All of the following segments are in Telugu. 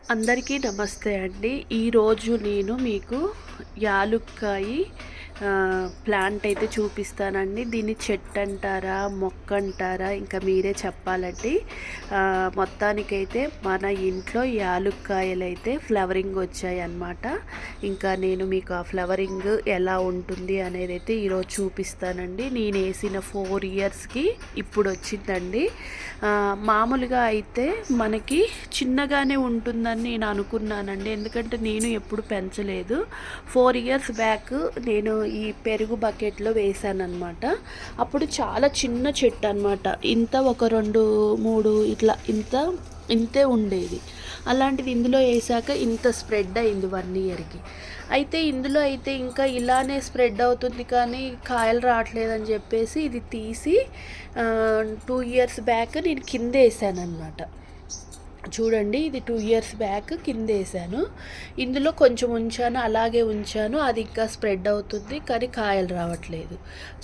అందరికీ నమస్తే అండి. ఈరోజు నేను మీకు యాలుక్కాయి ప్లాంట్ అయితే చూపిస్తానండి. దీన్ని చెట్టు అంటారా, మొక్క అంటారా, ఇంకా మీరే చెప్పాలండి. మొత్తానికైతే మన ఇంట్లో యాలుక్కాయలు అయితే ఫ్లవరింగ్ వచ్చాయి అన్నమాట. ఇంకా నేను మీకు ఆ ఫ్లవరింగ్ ఎలా ఉంటుంది అనేది అయితే ఈరోజు చూపిస్తానండి. నేను వేసిన 4 ఇయర్స్కి ఇప్పుడు వచ్చిందండి. మామూలుగా అయితే మనకి చిన్నగానే ఉంటుందని నేను అనుకున్నానండి, ఎందుకంటే నేను ఎప్పుడు పెంచలేదు. 4 ఇయర్స్ బ్యాక్ నేను ఈ పెరుగు బకెట్లో వేసాను అనమాట. అప్పుడు చాలా చిన్న చెట్టు అనమాట, ఇంత ఒక 2, 3 ఇట్లా ఇంతే ఉండేది. అలాంటిది ఇందులో వేసాక ఇంత స్ప్రెడ్ అయింది 1 ఇయర్కి. అయితే ఇందులో అయితే ఇంకా ఇలానే స్ప్రెడ్ అవుతుంది కానీ కాయలు రావట్లేదని చెప్పేసి ఇది తీసి 2 ఇయర్స్ బ్యాక్ నేను కింద వేసాను అనమాట. చూడండి, ఇది 2 ఇయర్స్ బ్యాక్ కింద వేసాను. ఇందులో కొంచెం ఉంచాను, అలాగే ఉంచాను. అది ఇంకా స్ప్రెడ్ అవుతుంది కానీ కాయలు రావట్లేదు.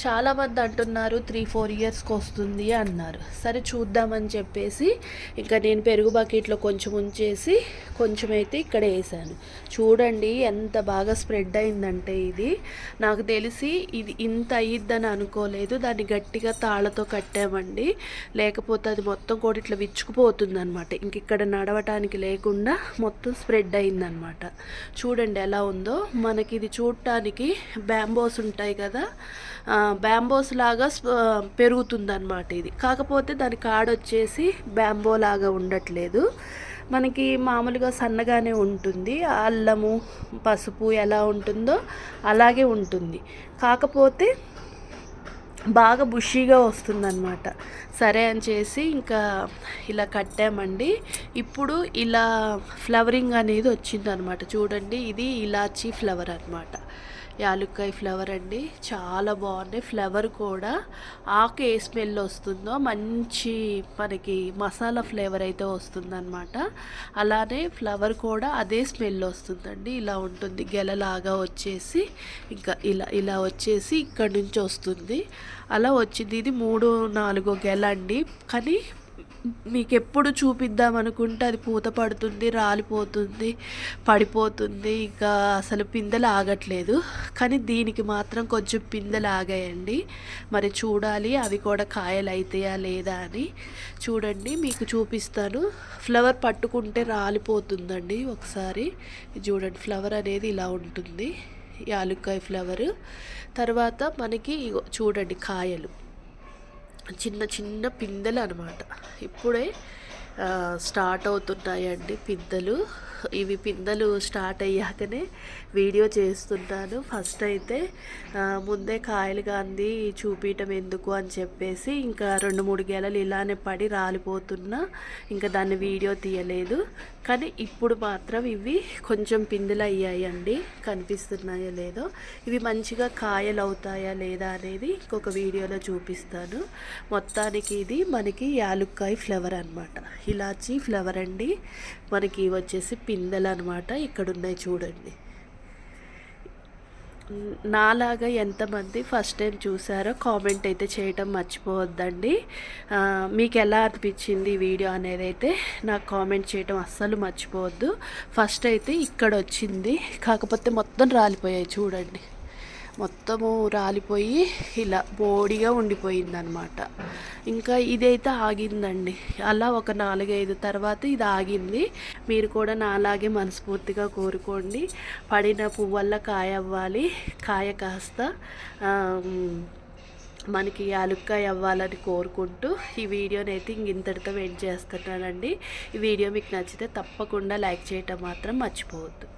చాలామంది అంటున్నారు 3-4 ఇయర్స్కి వస్తుంది అన్నారు. సరే చూద్దామని చెప్పేసి ఇంకా నేను పెరుగు బకెట్లో కొంచెం ఉంచేసి కొంచెం అయితే ఇక్కడ వేసాను. చూడండి ఎంత బాగా స్ప్రెడ్ అయిందంటే ఇది. నాకు తెలిసి ఇది ఇంత అయ్యిద్దని అనుకోలేదు. దాన్ని గట్టిగా తాళ్ళతో కట్టామండి, లేకపోతే అది మొత్తం కూడా ఇట్లా విచ్చుకుపోతుంది అనమాట. ఇంక ఇక్కడ నడవటానికి లేకుండా మొత్తం స్ప్రెడ్ అయిందనమాట. చూడండి ఎలా ఉందో. మనకి ఇది చూడటానికి బ్యాంబోస్ ఉంటాయి కదా, బ్యాంబోస్ లాగా పెరుగుతుందన్నమాట ఇది. కాకపోతే దాని కాడొచ్చేసి బ్యాంబో లాగా ఉండట్లేదు, మనకి మామూలుగా సన్నగానే ఉంటుంది. అల్లము, పసుపు ఎలా ఉంటుందో అలాగే ఉంటుంది, కాకపోతే బాగా బుషీగా వస్తుందన్నమాట. సరే అని చేసి ఇంకా ఇలా కట్టామండి. ఇప్పుడు ఇలా ఫ్లవరింగ్ అనేది వచ్చిందనమాట. చూడండి, ఇది ఇలాచీ ఫ్లవర్ అనమాట, యాలుక్కాయ ఫ్లవర్ అండి. చాలా బాగున్నాయి. ఫ్లవర్ కూడా ఆకు ఏ స్మెల్ వస్తుందో మంచి మనకి మసాలా ఫ్లేవర్ అయితే వస్తుందన్నమాట. అలానే ఫ్లవర్ కూడా అదే స్మెల్ వస్తుందండి. ఇలా ఉంటుంది, గెలలాగా వచ్చేసి ఇంకా ఇలా వచ్చేసి ఇక్కడ నుంచి వస్తుంది. అలా వచ్చింది. ఇది 3-4 గెల అండి. కానీ మీకు ఎప్పుడు చూపిద్దాం అనుకుంటే అది పూత పడుతుంది, రాలిపోతుంది, పడిపోతుంది, ఇంకా అసలు పిందెలు ఆగట్లేదు. కానీ దీనికి మాత్రం కొంచెం పిందెలు ఆగాయండి. మరి చూడాలి అవి కూడా కాయలు అవుతాయా లేదా అని. చూడండి, మీకు చూపిస్తాను. ఫ్లవర్ పట్టుకుంటే రాలిపోతుందండి ఒకసారి. చూడండి, ఫ్లవర్ అనేది ఇలా ఉంటుంది, యాలుక్కాయ ఫ్లవర్. తర్వాత మనకి చూడండి కాయలు చిన్న చిన్న పిందెలు అనమాట. ఇప్పుడే స్టార్ట్ అవుతున్నాయండి పిందెలు. ఇవి పిందెలు స్టార్ట్ అయ్యాకనే వీడియో చేస్తున్నాను. ఫస్ట్ అయితే ముందే కాయలు గాంధీ చూపించడం ఎందుకు అని చెప్పేసి ఇంకా 2-3 గెలలు ఇలానే పడి రాలిపోతున్నా ఇంకా దాన్ని వీడియో తీయలేదు. కానీ ఇప్పుడు మాత్రం ఇవి కొంచెం పిందెలు అయ్యాయండి, కనిపిస్తున్నాయో లేదో. ఇవి మంచిగా కాయలు అవుతాయా లేదా అనేది ఇంకొక వీడియోలో చూపిస్తాను. మొత్తానికి ఇది మనకి యాలుక్కాయ ఫ్లవర్ అనమాట, ఇలాచీ ఫ్లవర్ అండి. మనకి వచ్చేసి పిందెలు అనమాట. ఇక్కడ ఉన్నాయి చూడండి. నాలాగా ఎంతమంది ఫస్ట్ టైం చూసారో కామెంట్ అయితే చేయటం మర్చిపోవద్దండి. మీకు ఎలా అనిపించింది ఈ వీడియో అనేది అయితే నాకు కామెంట్ చేయటం అస్సలు మర్చిపోవద్దు. ఫస్ట్ అయితే ఇక్కడ వచ్చింది, కాకపోతే మొత్తం రాలిపోయాయి చూడండి. మొత్తము రాలిపోయి ఇలా బోడిగా ఉండిపోయిందనమాట. ఇంకా ఇదైతే ఆగిందండి. అలా ఒక 4-5 తర్వాత ఇది ఆగింది. మీరు కూడా నాలాగే మనస్ఫూర్తిగా కోరుకోండి. పడిన పువ్వల్ల కాయ అవ్వాలి, కాయ కాస్త మనకి యాలుక్కాయ అవ్వాలని కోరుకుంటూ ఈ వీడియోని అయితే ఇంతటితో ఎండ్ చేస్తున్నానండి. ఈ వీడియో మీకు నచ్చితే తప్పకుండా లైక్ చేయటం మాత్రం మర్చిపోవద్దు.